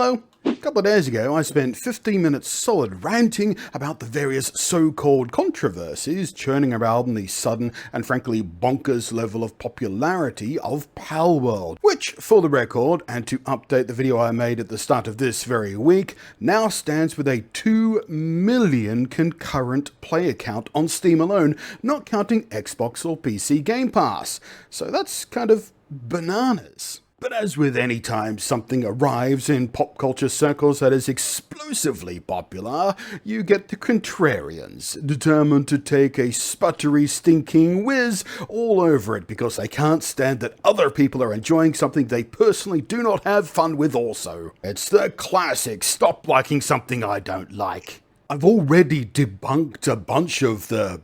Hello. A couple of days ago, I spent 15 minutes solid ranting about the various so-called controversies churning around the sudden and frankly bonkers level of popularity of Palworld, which, for the record, and to update the video I made at the start of this very week, now stands with a 2 million concurrent player count on Steam alone, not counting Xbox or PC Game Pass. So that's kind of bananas. But as with any time something arrives in pop culture circles that is explosively popular, you get the contrarians, determined to take a sputtery, stinking whiz all over it because they can't stand that other people are enjoying something they personally do not have fun with also. It's the classic, stop liking something I don't like. I've already debunked a bunch of the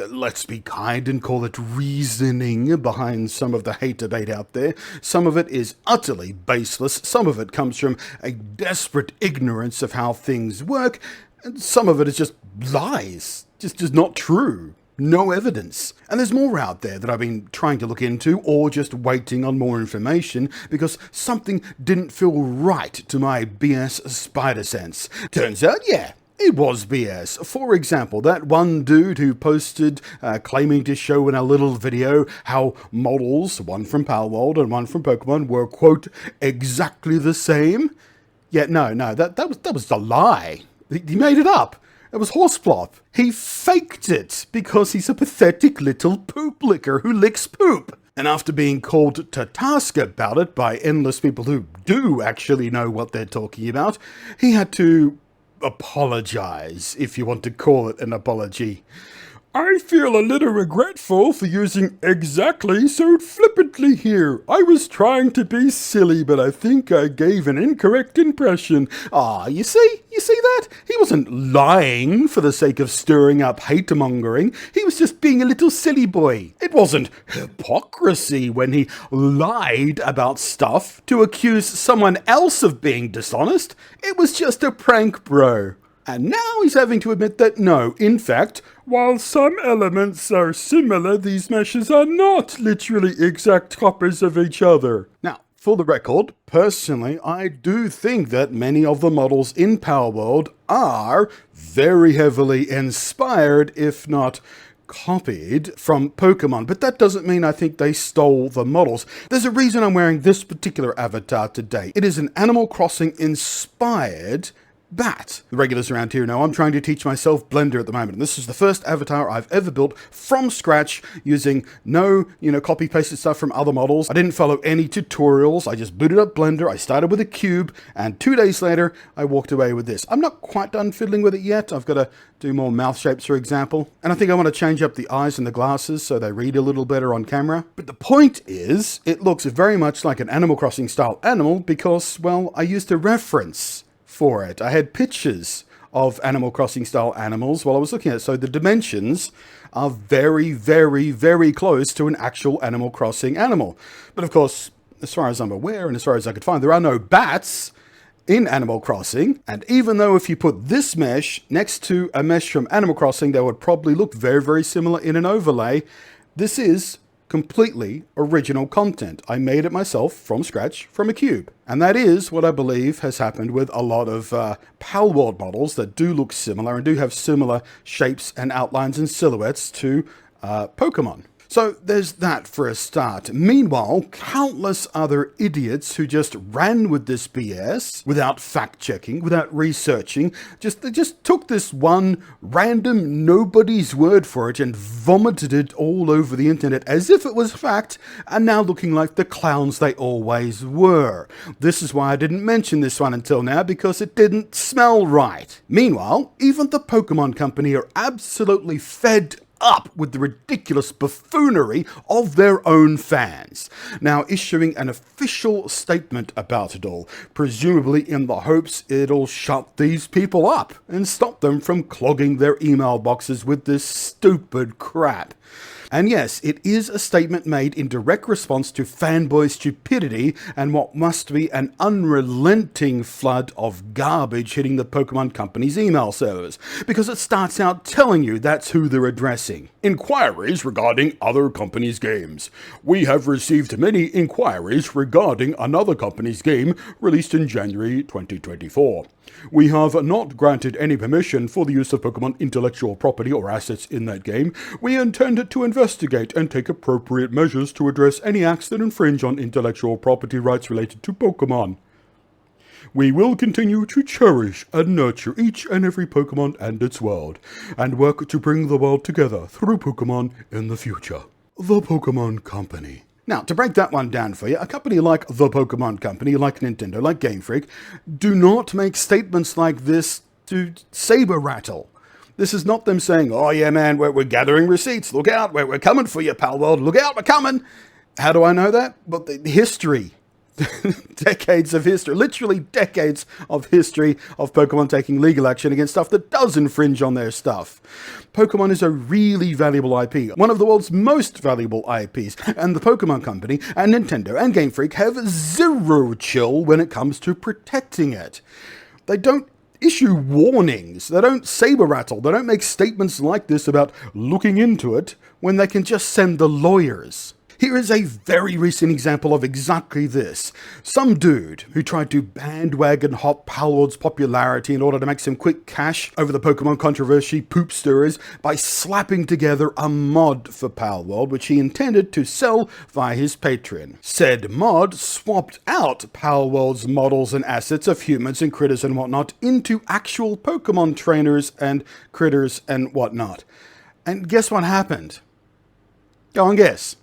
let's be kind and call it reasoning behind some of the hate debate out there. Some of it is utterly baseless, some of it comes from a desperate ignorance of how things work, and some of it is just lies, just not true. No evidence. And there's more out there that I've been trying to look into or just waiting on more information because something didn't feel right to my BS spider sense. Turns out, yeah, it was BS. For example, that one dude who posted claiming to show in a little video how models, one from Palworld and one from Pokemon, were, quote, exactly the same. Yeah, no, that was a lie. He made it up. It was horseplop. He faked it because he's a pathetic little poop licker who licks poop. And after being called to task about it by endless people who do actually know what they're talking about, he had to apologize, if you want to call it an apology. I feel a little regretful for using exactly so flippantly here. I was trying to be silly, but I think I gave an incorrect impression. You see that? He wasn't lying for the sake of stirring up hate-mongering. He was just being a little silly boy. It wasn't hypocrisy when he lied about stuff to accuse someone else of being dishonest. It was just a prank, bro. And now he's having to admit that no, in fact, while some elements are similar, these meshes are not literally exact copies of each other. Now, for the record, personally, I do think that many of the models in Palworld are very heavily inspired, if not copied, from Pokemon, but that doesn't mean I think they stole the models. There's a reason I'm wearing this particular avatar today. It is an Animal Crossing inspired bat. The regulars around here know I'm trying to teach myself Blender at the moment, and this is the first avatar I've ever built from scratch using no, copy-pasted stuff from other models. I didn't follow any tutorials. I just booted up Blender. I started with a cube, and 2 days later, I walked away with this. I'm not quite done fiddling with it yet. I've got to do more mouth shapes, for example, and I think I want to change up the eyes and the glasses so they read a little better on camera. But the point is, it looks very much like an Animal Crossing style animal because, well, I used a reference for it. I had pictures of Animal Crossing style animals while I was looking at it. So the dimensions are very, very, very close to an actual Animal Crossing animal. But of course, as far as I'm aware and as far as I could find, there are no bats in Animal Crossing. And even though if you put this mesh next to a mesh from Animal Crossing, they would probably look very, very similar in an overlay, this is completely original content. I made it myself from scratch from a cube. And that is what I believe has happened with a lot of Palworld models that do look similar and do have similar shapes and outlines and silhouettes to Pokemon. So there's that for a start. Meanwhile, countless other idiots who just ran with this BS without fact-checking, without researching, they just took this one random nobody's word for it and vomited it all over the internet as if it was fact, and now looking like the clowns they always were. This is why I didn't mention this one until now, because it didn't smell right. Meanwhile, even the Pokemon Company are absolutely fed up with the ridiculous buffoonery of their own fans, now issuing an official statement about it all, presumably in the hopes it'll shut these people up and stop them from clogging their email boxes with this stupid crap. And yes, it is a statement made in direct response to fanboy stupidity and what must be an unrelenting flood of garbage hitting the Pokemon Company's email servers, because it starts out telling you that's who they're addressing. Inquiries regarding other companies' games. We have received many inquiries regarding another company's game released in January 2024. We have not granted any permission for the use of Pokemon intellectual property or assets in that game. We intend to investigate and take appropriate measures to address any acts that infringe on intellectual property rights related to Pokemon. We will continue to cherish and nurture each and every Pokemon and its world, and work to bring the world together through Pokemon in the future. The Pokemon Company. Now, to break that one down for you, a company like the Pokemon Company, like Nintendo, like Game Freak, do not make statements like this to saber rattle. This is not them saying, oh yeah man, we're gathering receipts, look out, we're coming for you, Palworld, look out, we're coming. How do I know that? But the history, decades of history, literally decades of history of Pokemon taking legal action against stuff that does infringe on their stuff. Pokemon is a really valuable IP, one of the world's most valuable IPs, and the Pokemon Company and Nintendo and Game Freak have zero chill when it comes to protecting it. They don't issue warnings, they don't saber rattle, they don't make statements like this about looking into it when they can just send the lawyers. Here is a very recent example of exactly this. Some dude who tried to bandwagon hop Palworld's popularity in order to make some quick cash over the Pokemon controversy poop stirrers by slapping together a mod for Palworld, which he intended to sell via his Patreon. Said mod swapped out Palworld's models and assets of humans and critters and whatnot into actual Pokemon trainers and critters and whatnot. And guess what happened? Go and guess.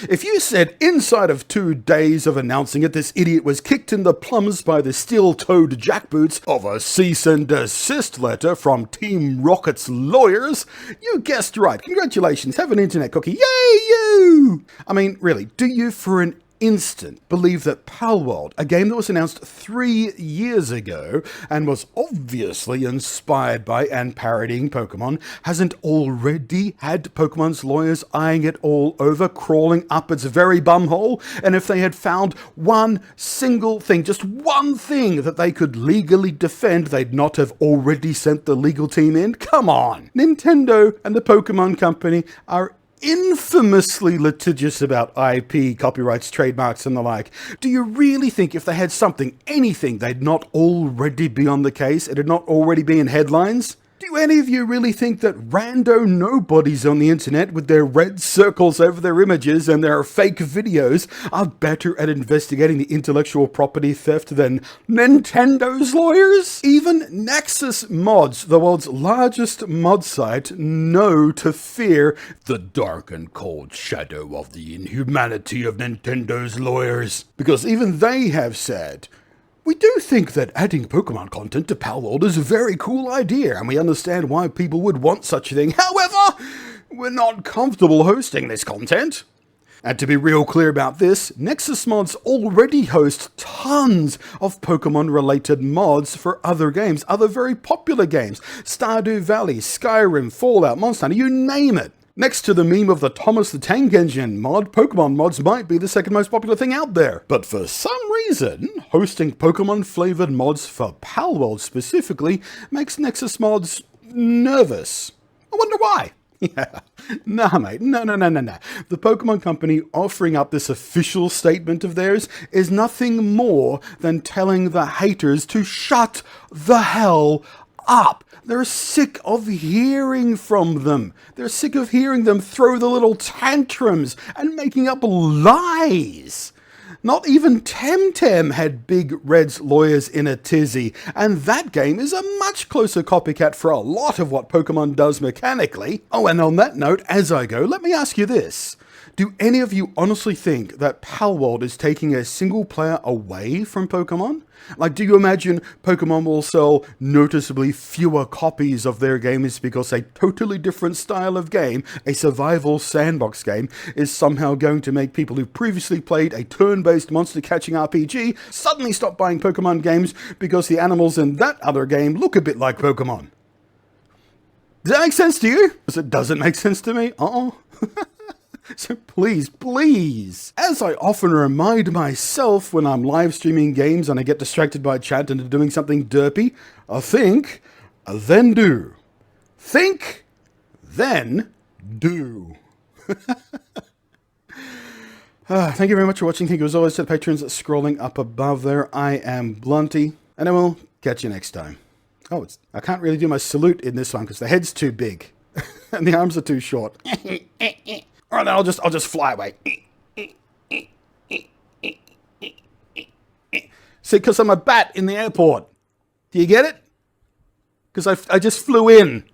If you said inside of 2 days of announcing it, this idiot was kicked in the plums by the steel-toed jackboots of a cease and desist letter from Team Rocket's lawyers, you guessed right. Congratulations, have an internet cookie. Yay, you! I mean, really, do you for an instant believe that Palworld, a game that was announced 3 years ago and was obviously inspired by and parodying Pokemon, hasn't already had Pokemon's lawyers eyeing it all over, crawling up its very bumhole? And if they had found one single thing, just one thing that they could legally defend, they'd not have already sent the legal team in? Come on! Nintendo and the Pokemon Company are infamously litigious about IP, copyrights, trademarks, and the like. Do you really think if they had something, anything, they'd not already be on the case? It'd not already be in headlines? Do any of you really think that rando nobodies on the internet with their red circles over their images and their fake videos are better at investigating the intellectual property theft than Nintendo's lawyers? Even Nexus Mods, the world's largest mod site, know to fear the dark and cold shadow of the inhumanity of Nintendo's lawyers. Because even they have said, we do think that adding Pokemon content to Palworld is a very cool idea, and we understand why people would want such a thing. However, we're not comfortable hosting this content. And to be real clear about this, Nexus Mods already host tons of Pokemon-related mods for other games, other very popular games. Stardew Valley, Skyrim, Fallout, Monster Hunter, you name it. Next to the meme of the Thomas the Tank Engine mod, Pokemon mods might be the second most popular thing out there. But for some reason, hosting Pokemon-flavored mods for Palworld specifically makes Nexus Mods nervous. I wonder why. Yeah, nah mate, no. The Pokemon Company offering up this official statement of theirs is nothing more than telling the haters to shut the hell up. They're sick of hearing from them. They're sick of hearing them throw the little tantrums and making up lies. Not even Temtem had Big Red's lawyers in a tizzy, and that game is a much closer copycat for a lot of what Pokemon does mechanically. Oh, and on that note, as I go, let me ask you this. Do any of you honestly think that Palworld is taking a single player away from Pokemon? Like, do you imagine Pokemon will sell noticeably fewer copies of their games because a totally different style of game, a survival sandbox game, is somehow going to make people who previously played a turn-based monster-catching RPG suddenly stop buying Pokemon games because the animals in that other game look a bit like Pokemon? Does that make sense to you? Because it doesn't make sense to me. So please, please, as I often remind myself when I'm live streaming games and I get distracted by chat into doing something derpy, think, then do. Think, then do. Thank you very much for watching. Thank you as always to the patrons scrolling up above there. I am Blunty, and I will catch you next time. Oh, I can't really do my salute in this one because the head's too big and the arms are too short. Alright, then I'll just fly away. See, because I'm a bat in the airport. Do you get it? Because I just flew in.